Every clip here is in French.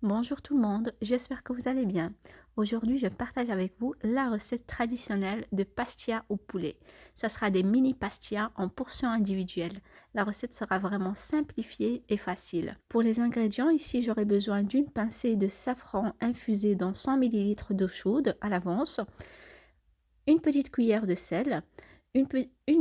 Bonjour tout le monde, j'espère que vous allez bien. Aujourd'hui, je partage avec vous la recette traditionnelle de pastillas au poulet. Ça sera des mini pastillas en portions individuelles. La recette sera vraiment simplifiée et facile. Pour les ingrédients, ici j'aurai besoin d'une pincée de safran infusé dans 100 ml d'eau chaude à l'avance, une petite cuillère de sel, une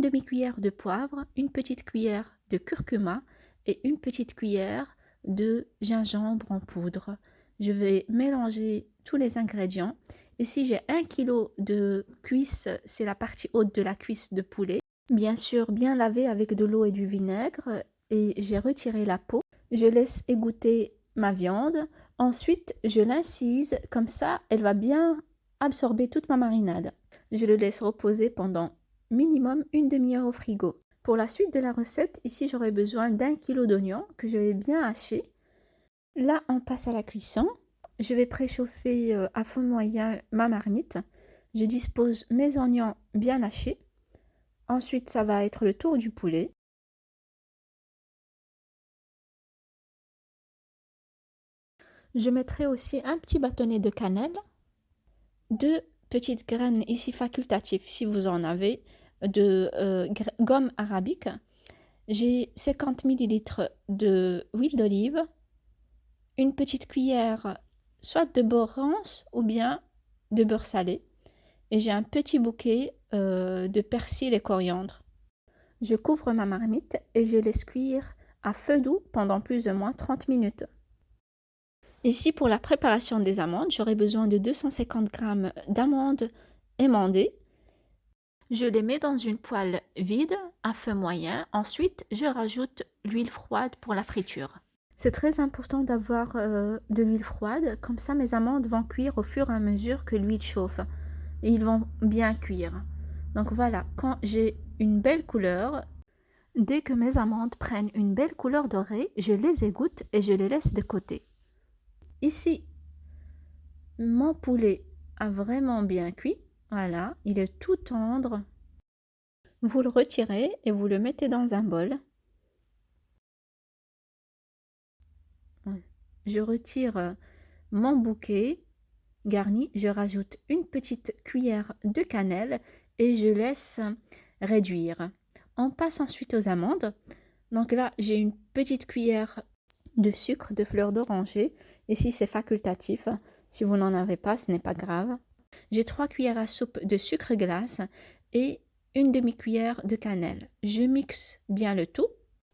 demi-cuillère de poivre, une petite cuillère de curcuma et une petite cuillère de gingembre en poudre. Je vais mélanger tous les ingrédients. Ici, j'ai 1 kg de cuisse, c'est la partie haute de la cuisse de poulet. Bien sûr, bien lavé avec de l'eau et du vinaigre et j'ai retiré la peau. Je laisse égoutter ma viande. Ensuite, je l'incise, comme ça, elle va bien absorber toute ma marinade. Je le laisse reposer pendant minimum une demi-heure au frigo. Pour la suite de la recette, ici j'aurai besoin d'1 kg d'oignons que je vais bien hacher. Là, on passe à la cuisson. Je vais préchauffer à feu moyen ma marmite. Je dispose mes oignons bien hachés. Ensuite, ça va être le tour du poulet. Je mettrai aussi un petit bâtonnet de cannelle, deux petites graines ici facultatives si vous en avez, de gomme arabique. J'ai 50 ml d'huile d'olive, une petite cuillère soit de beurre rance ou bien de beurre salé. Et j'ai un petit bouquet de persil et coriandre. Je couvre ma marmite et je laisse cuire à feu doux pendant plus ou moins 30 minutes. Ici, pour la préparation des amandes, j'aurai besoin de 250 g d'amandes émondées. Je les mets dans une poêle vide à feu moyen. Ensuite, je rajoute l'huile froide pour la friture. C'est très important d'avoir de l'huile froide, comme ça mes amandes vont cuire au fur et à mesure que l'huile chauffe. Et ils vont bien cuire. Donc voilà, quand j'ai une belle couleur, dès que mes amandes prennent une belle couleur dorée, je les égoutte et je les laisse de côté. Ici, mon poulet a vraiment bien cuit. Voilà, il est tout tendre. Vous le retirez et vous le mettez dans un bol. Je retire mon bouquet garni. Je rajoute une petite cuillère de cannelle et je laisse réduire. On passe ensuite aux amandes. Donc là, j'ai une petite cuillère de sucre de fleur d'oranger. Ici, c'est facultatif. Si vous n'en avez pas, ce n'est pas grave. J'ai 3 cuillères à soupe de sucre glace et une demi-cuillère de cannelle. Je mixe bien le tout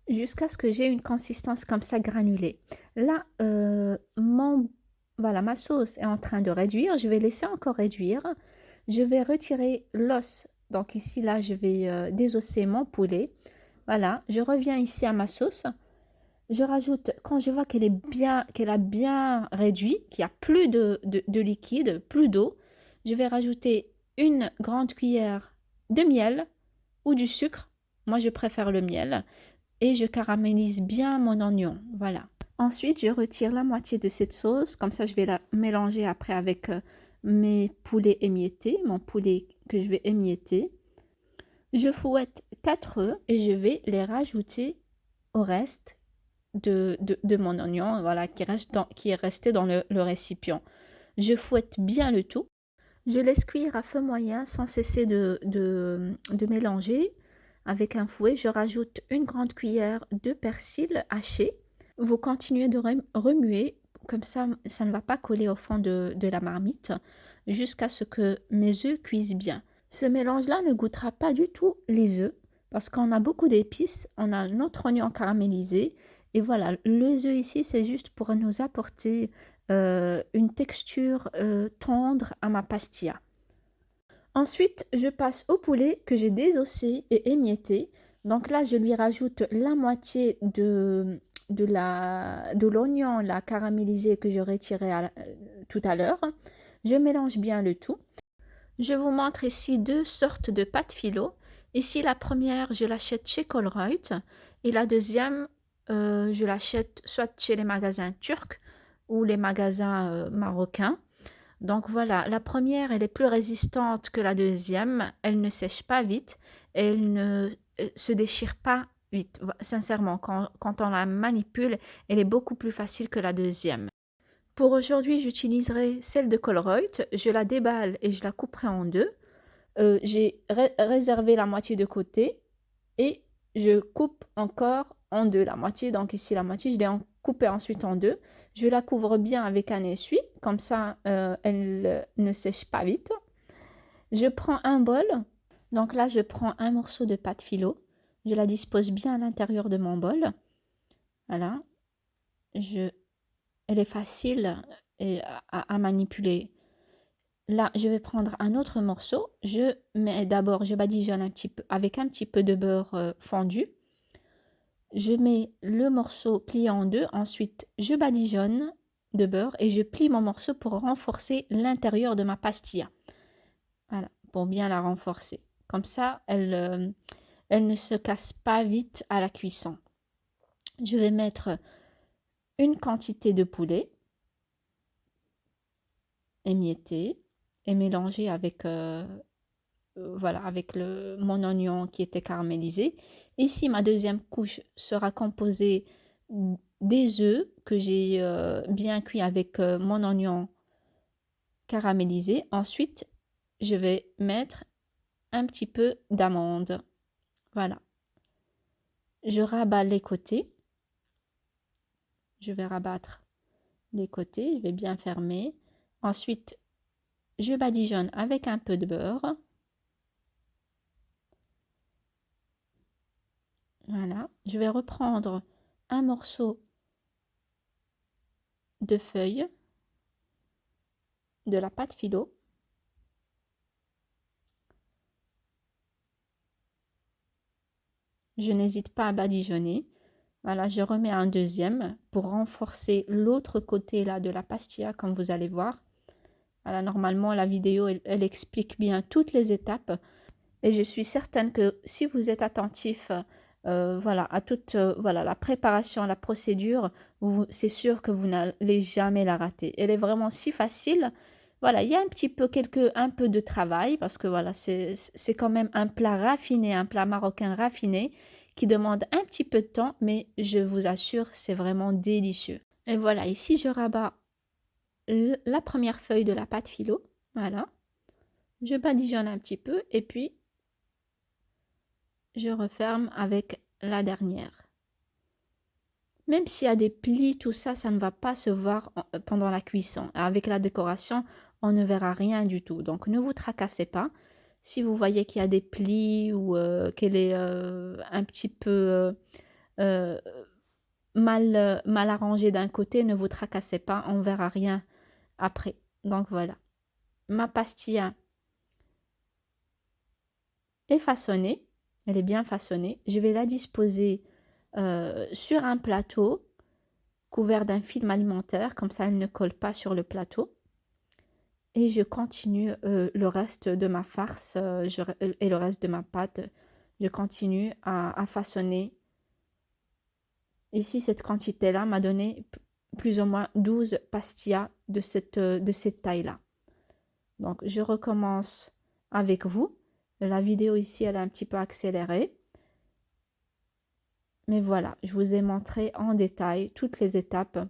jusqu'à ce que j'ai une consistance comme ça granulée. Là, voilà, ma sauce est en train de réduire. Je vais laisser encore réduire. Je vais retirer l'os. Donc ici, là, je vais désosser mon poulet. Voilà, je reviens ici à ma sauce. Je rajoute, quand je vois qu'elle a bien réduit, qu'il n'y a plus de liquide, plus d'eau, je vais rajouter une grande cuillère de miel ou du sucre. Moi, je préfère le miel. Et je caramélise bien mon oignon. Voilà. Ensuite, je retire la moitié de cette sauce. Comme ça, je vais la mélanger après avec mes poulets émiettés, mon poulet que je vais émietter. Je fouette 4 œufs et je vais les rajouter au reste de mon oignon, voilà, qui est resté dans le récipient. Je fouette bien le tout. Je laisse cuire à feu moyen sans cesser de mélanger. Avec un fouet, je rajoute une grande cuillère de persil haché. Vous continuez de remuer, comme ça ne va pas coller au fond de la marmite, jusqu'à ce que mes œufs cuisent bien. Ce mélange-là ne goûtera pas du tout les œufs, parce qu'on a beaucoup d'épices, on a notre oignon caramélisé, et voilà, les œufs ici, c'est juste pour nous apporter une texture tendre à ma pastilla. Ensuite, je passe au poulet que j'ai désossé et émietté. Donc là, je lui rajoute la moitié de l'oignon la caramélisé que je retirais tout à l'heure. Je mélange bien le tout. Je vous montre ici deux sortes de pâtes philo. Ici, la première, je l'achète chez Colruyt et la deuxième, je l'achète soit chez les magasins turcs ou les magasins marocains. Donc voilà, la première, elle est plus résistante que la deuxième. Elle ne sèche pas vite et elle ne se déchire pas vite. Sincèrement, quand on la manipule, elle est beaucoup plus facile que la deuxième. Pour aujourd'hui, j'utiliserai celle de Colruyt. Je la déballe et je la couperai en deux. J'ai réservé la moitié de côté et je coupe encore en deux la moitié. Donc ici, la moitié, je l'ai coupée ensuite en deux. Je la couvre bien avec un essuie, comme ça, elle ne sèche pas vite. Je prends un bol. Donc là, je prends un morceau de pâte philo. Je la dispose bien à l'intérieur de mon bol. Voilà. Elle est facile à manipuler. Là, je vais prendre un autre morceau. Je badigeonne un petit peu avec un petit peu de beurre fondu. Je mets le morceau plié en deux. Ensuite, je badigeonne de beurre et je plie mon morceau pour renforcer l'intérieur de ma pastilla. Voilà, pour bien la renforcer. Comme ça, elle ne se casse pas vite à la cuisson. Je vais mettre une quantité de poulet émietté et mélangé avec, voilà, avec mon oignon qui était caramélisé. Ici, ma deuxième couche sera composée des œufs que j'ai bien cuits avec mon oignon caramélisé. Ensuite, je vais mettre un petit peu d'amandes. Voilà. Je rabats les côtés. Je vais rabattre les côtés. Je vais bien fermer. Ensuite, je badigeonne avec un peu de beurre. Voilà. Je vais reprendre un morceau de feuilles de la pâte philo. Je n'hésite pas à badigeonner. Voilà, je remets un deuxième pour renforcer l'autre côté là de la pastilla, comme vous allez voir. Voilà, normalement, la vidéo, elle explique bien toutes les étapes. Et je suis certaine que si vous êtes attentif voilà, à toute voilà, la préparation, la procédure, c'est sûr que vous n'allez jamais la rater. Elle est vraiment si facile. Voilà, il y a un peu de travail parce que voilà, c'est quand même un plat raffiné, un plat marocain raffiné qui demande un petit peu de temps, mais je vous assure, c'est vraiment délicieux. Et voilà, ici je rabats la première feuille de la pâte philo. Voilà, je badigeonne un petit peu et puis je referme avec la dernière. Même s'il y a des plis, tout ça, ça ne va pas se voir pendant la cuisson. Avec la décoration, on ne verra rien du tout. Donc ne vous tracassez pas. Si vous voyez qu'il y a des plis ou qu'elle est un petit peu euh, mal arrangée d'un côté, ne vous tracassez pas, on ne verra rien après. Donc voilà. Ma pastilla est façonnée. Elle est bien façonnée. Je vais la disposer sur un plateau couvert d'un film alimentaire, comme ça elle ne colle pas sur le plateau. Et je continue le reste de ma farce et le reste de ma pâte. Je continue à façonner. Ici, cette quantité-là m'a donné plus ou moins 12 pastillas de cette taille-là. Donc, je recommence avec vous. La vidéo ici, elle est un petit peu accélérée. Mais voilà, je vous ai montré en détail toutes les étapes.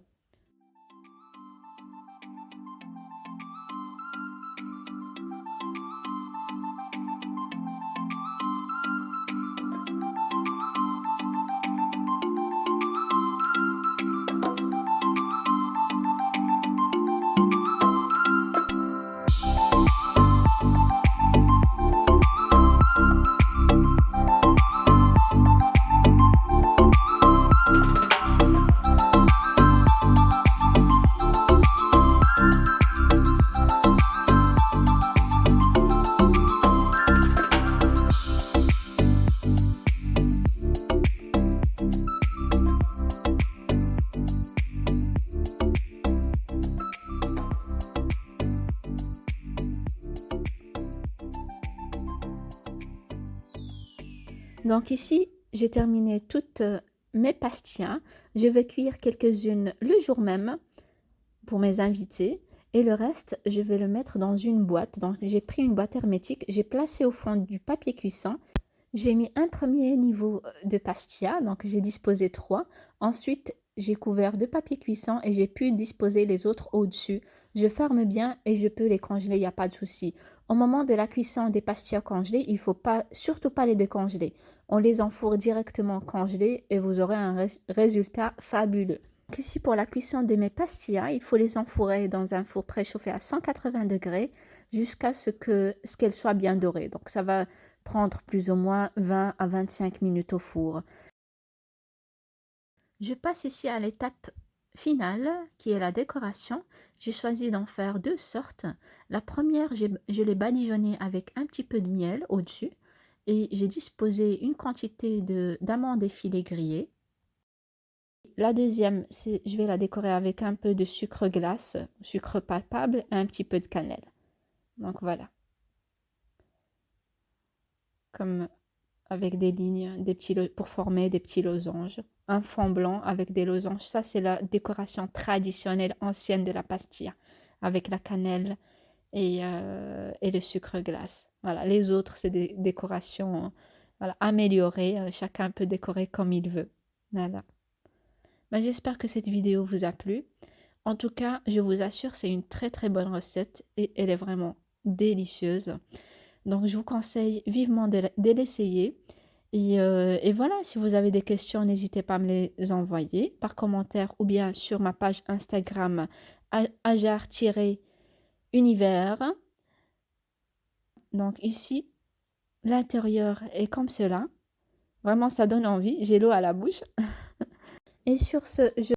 Donc ici, j'ai terminé toutes mes pastillas. Je vais cuire quelques-unes le jour même pour mes invités. Et le reste, je vais le mettre dans une boîte. Donc j'ai pris une boîte hermétique, j'ai placé au fond du papier cuisson. J'ai mis un premier niveau de pastilla, donc j'ai disposé 3. Ensuite, j'ai couvert de papier cuisson et j'ai pu disposer les autres au-dessus. Je ferme bien et je peux les congeler, il n'y a pas de souci. Au moment de la cuisson des pastilles congelées, il ne faut pas, surtout pas les décongeler. On les enfourre directement congelés et vous aurez un résultat fabuleux. Donc ici, pour la cuisson de mes pastillas, il faut les enfourrer dans un four préchauffé à 180 degrés jusqu'à ce qu'elles soient bien dorées. Donc ça va prendre plus ou moins 20 à 25 minutes au four. Je passe ici à l'étape finale qui est la décoration. J'ai choisi d'en faire deux sortes. La première, je l'ai badigeonnée avec un petit peu de miel au-dessus et j'ai disposé une quantité d'amandes effilées grillées. La deuxième, je vais la décorer avec un peu de sucre glace, sucre palpable et un petit peu de cannelle. Donc voilà, comme avec des lignes, pour former des petits losanges. Un fond blanc avec des losanges. Ça, c'est la décoration traditionnelle ancienne de la pastilla, avec la cannelle et le sucre glace. Voilà, les autres, c'est des décorations voilà, améliorées. Chacun peut décorer comme il veut. Voilà. Ben, j'espère que cette vidéo vous a plu. En tout cas, je vous assure, c'est une très très bonne recette et elle est vraiment délicieuse. Donc, je vous conseille vivement de l'essayer. Et voilà, si vous avez des questions, n'hésitez pas à me les envoyer par commentaire ou bien sur ma page Instagram ajar-univers. Donc ici, l'intérieur est comme cela. Vraiment, ça donne envie. J'ai l'eau à la bouche. Et sur ce, je